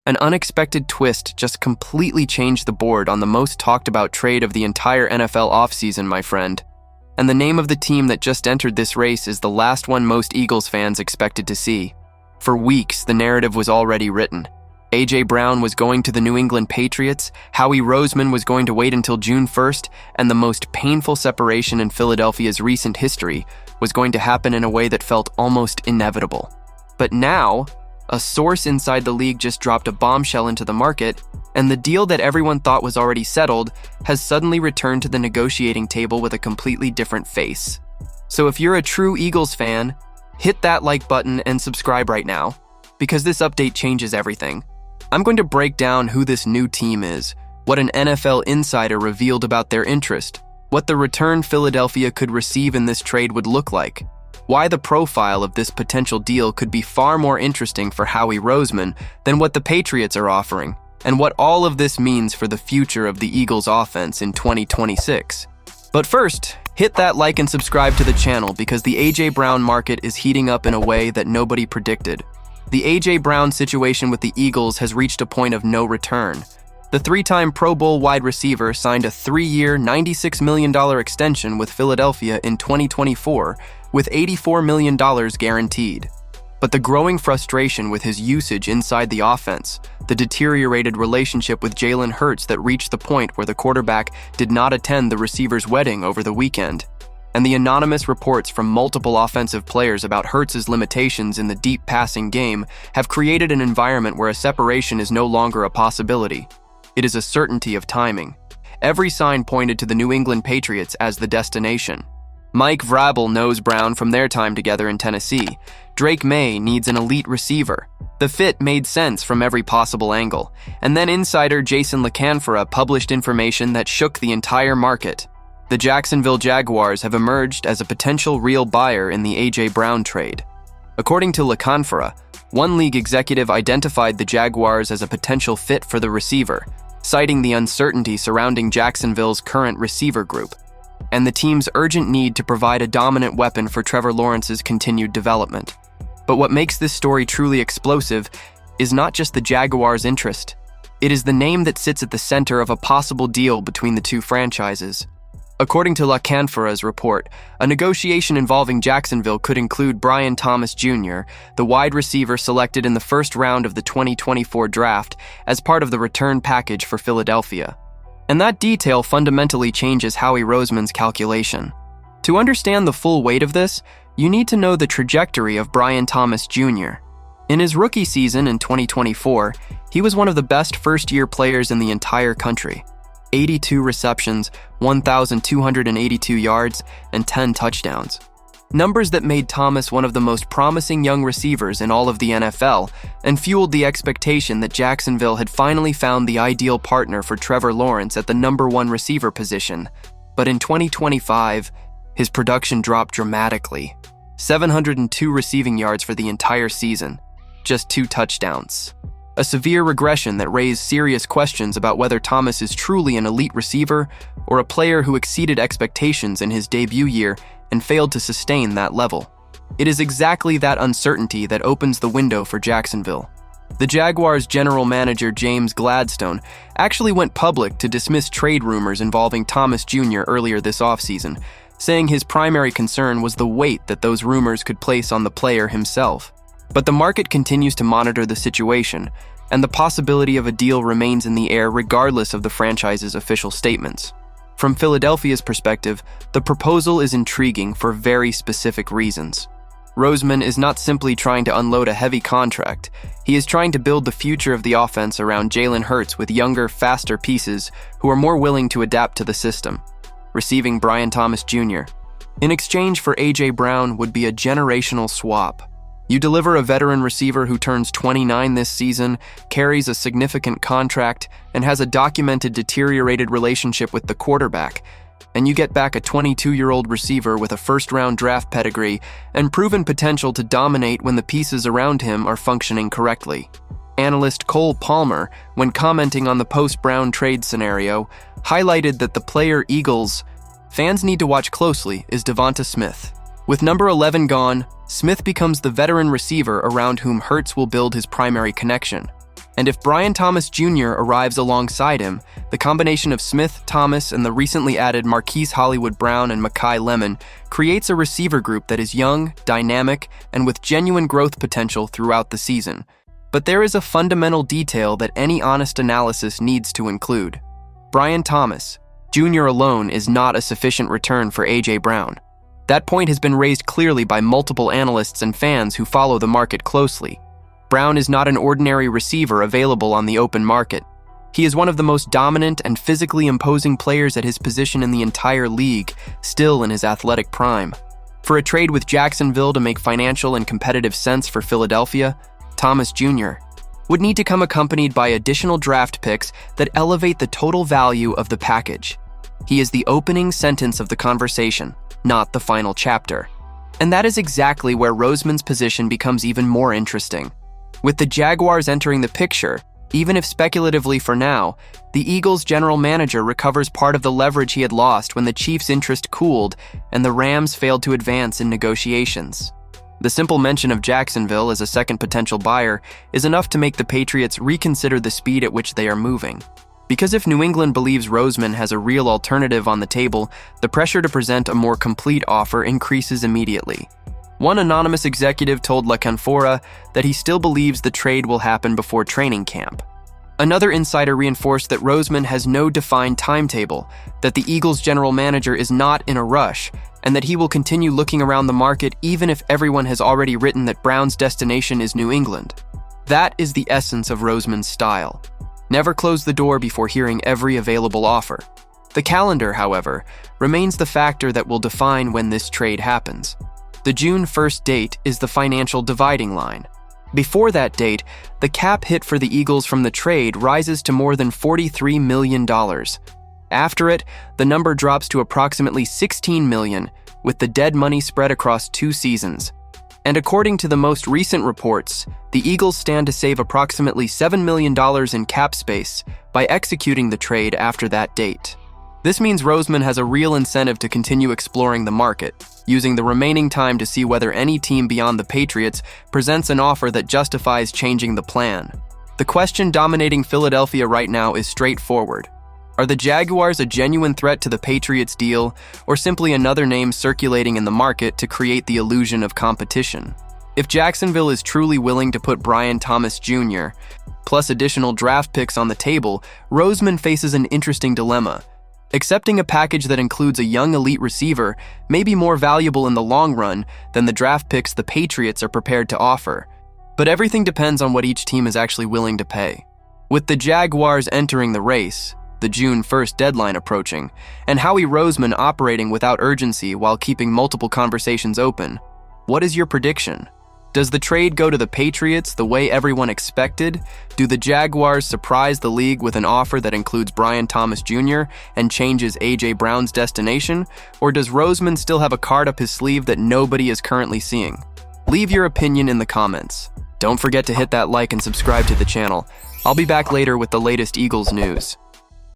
An unexpected twist just completely changed the board on the most talked about trade of the entire NFL offseason, my friend. And the name of the team that just entered this race is the last one most Eagles fans expected to see. For weeks, the narrative was already written. A.J. Brown was going to the New England Patriots, Howie Roseman was going to wait until June 1st, and the most painful separation in Philadelphia's recent history was going to happen in a way that felt almost inevitable. But now, a source inside the league just dropped a bombshell into the market, and the deal that everyone thought was already settled has suddenly returned to the negotiating table with a completely different face. So if you're a true Eagles fan, hit that like button and subscribe right now, because this update changes everything. I'm going to break down who this new team is, what an NFL insider revealed about their interest, what the return Philadelphia could receive in this trade would look like, why the profile of this potential deal could be far more interesting for Howie Roseman than what the Patriots are offering, and what all of this means for the future of the Eagles offense in 2026. But first, hit that like and subscribe to the channel because the A.J. Brown market is heating up in a way that nobody predicted. The A.J. Brown situation with the Eagles has reached a point of no return. The three-time Pro Bowl wide receiver signed a 3-year, $96 million extension with Philadelphia in 2024, with $84 million guaranteed. But the growing frustration with his usage inside the offense, the deteriorated relationship with Jalen Hurts that reached the point where the quarterback did not attend the receiver's wedding over the weekend, and the anonymous reports from multiple offensive players about Hurts' limitations in the deep passing game have created an environment where a separation is no longer a possibility. It is a certainty of timing. Every sign pointed to the New England Patriots as the destination. Mike Vrabel knows Brown from their time together in Tennessee. Drake May needs an elite receiver. The fit made sense from every possible angle. And then insider Jason La Canfora published information that shook the entire market. The Jacksonville Jaguars have emerged as a potential real buyer in the A.J. Brown trade. According to La Canfora, one league executive identified the Jaguars as a potential fit for the receiver, citing the uncertainty surrounding Jacksonville's current receiver group, and the team's urgent need to provide a dominant weapon for Trevor Lawrence's continued development. But what makes this story truly explosive is not just the Jaguars' interest. It is the name that sits at the center of a possible deal between the two franchises. According to La Canfora's report, a negotiation involving Jacksonville could include Brian Thomas Jr., the wide receiver selected in the first round of the 2024 draft as part of the return package for Philadelphia. And that detail fundamentally changes Howie Roseman's calculation. To understand the full weight of this, you need to know the trajectory of Brian Thomas Jr. In his rookie season in 2024, he was one of the best first-year players in the entire country. 82 receptions, 1,282 yards, and 10 touchdowns. Numbers that made Thomas one of the most promising young receivers in all of the NFL and fueled the expectation that Jacksonville had finally found the ideal partner for Trevor Lawrence at the #1 receiver position. But in 2025, his production dropped dramatically. 702 receiving yards for the entire season, just 2 touchdowns. A severe regression that raised serious questions about whether Thomas is truly an elite receiver or a player who exceeded expectations in his debut year and failed to sustain that level. It is exactly that uncertainty that opens the window for Jacksonville. The Jaguars' general manager James Gladstone actually went public to dismiss trade rumors involving Thomas Jr. earlier this offseason, saying his primary concern was the weight that those rumors could place on the player himself. But the market continues to monitor the situation, and the possibility of a deal remains in the air regardless of the franchise's official statements. From Philadelphia's perspective, the proposal is intriguing for very specific reasons. Roseman is not simply trying to unload a heavy contract, he is trying to build the future of the offense around Jalen Hurts with younger, faster pieces who are more willing to adapt to the system. Receiving Brian Thomas Jr. in exchange for A.J. Brown would be a generational swap. You deliver a veteran receiver who turns 29 this season, carries a significant contract, and has a documented deteriorated relationship with the quarterback, and you get back a 22-year-old receiver with a first-round draft pedigree and proven potential to dominate when the pieces around him are functioning correctly. Analyst Cole Palmer, when commenting on the post-Brown trade scenario, highlighted that the player Eagles fans need to watch closely is Devonta Smith. With number 11 gone, Smith becomes the veteran receiver around whom Hurts will build his primary connection. And if Brian Thomas Jr. arrives alongside him, the combination of Smith, Thomas, and the recently added Marquise Hollywood Brown and Mekhi Lemon creates a receiver group that is young, dynamic, and with genuine growth potential throughout the season. But there is a fundamental detail that any honest analysis needs to include. Brian Thomas Jr. alone is not a sufficient return for A.J. Brown. That point has been raised clearly by multiple analysts and fans who follow the market closely. Brown is not an ordinary receiver available on the open market. He is one of the most dominant and physically imposing players at his position in the entire league, still in his athletic prime. For a trade with Jacksonville to make financial and competitive sense for Philadelphia, Thomas Jr. would need to come accompanied by additional draft picks that elevate the total value of the package. He is the opening sentence of the conversation, not the final chapter. And that is exactly where Roseman's position becomes even more interesting. With the Jaguars entering the picture, even if speculatively for now, the Eagles' general manager recovers part of the leverage he had lost when the Chiefs' interest cooled and the Rams failed to advance in negotiations. The simple mention of Jacksonville as a second potential buyer is enough to make the Patriots reconsider the speed at which they are moving. Because if New England believes Roseman has a real alternative on the table, the pressure to present a more complete offer increases immediately. One anonymous executive told La Canfora that he still believes the trade will happen before training camp. Another insider reinforced that Roseman has no defined timetable, that the Eagles' general manager is not in a rush, and that he will continue looking around the market even if everyone has already written that Brown's destination is New England. That is the essence of Roseman's style. Never close the door before hearing every available offer. The calendar, however, remains the factor that will define when this trade happens. The June 1st date is the financial dividing line. Before that date, the cap hit for the Eagles from the trade rises to more than $43 million. After it, the number drops to approximately $16 million, with the dead money spread across 2 seasons. And according to the most recent reports, the Eagles stand to save approximately $7 million in cap space by executing the trade after that date. This means Roseman has a real incentive to continue exploring the market, using the remaining time to see whether any team beyond the Patriots presents an offer that justifies changing the plan. The question dominating Philadelphia right now is straightforward. Are the Jaguars a genuine threat to the Patriots deal, or simply another name circulating in the market to create the illusion of competition? If Jacksonville is truly willing to put Brian Thomas Jr. plus additional draft picks on the table, Roseman faces an interesting dilemma. Accepting a package that includes a young elite receiver may be more valuable in the long run than the draft picks the Patriots are prepared to offer. But everything depends on what each team is actually willing to pay. With the Jaguars entering the race, the June 1st deadline approaching, and Howie Roseman operating without urgency while keeping multiple conversations open, what is your prediction? Does the trade go to the Patriots the way everyone expected? Do the Jaguars surprise the league with an offer that includes Brian Thomas Jr. and changes A.J. Brown's destination? Or does Roseman still have a card up his sleeve that nobody is currently seeing? Leave your opinion in the comments. Don't forget to hit that like and subscribe to the channel. I'll be back later with the latest Eagles news.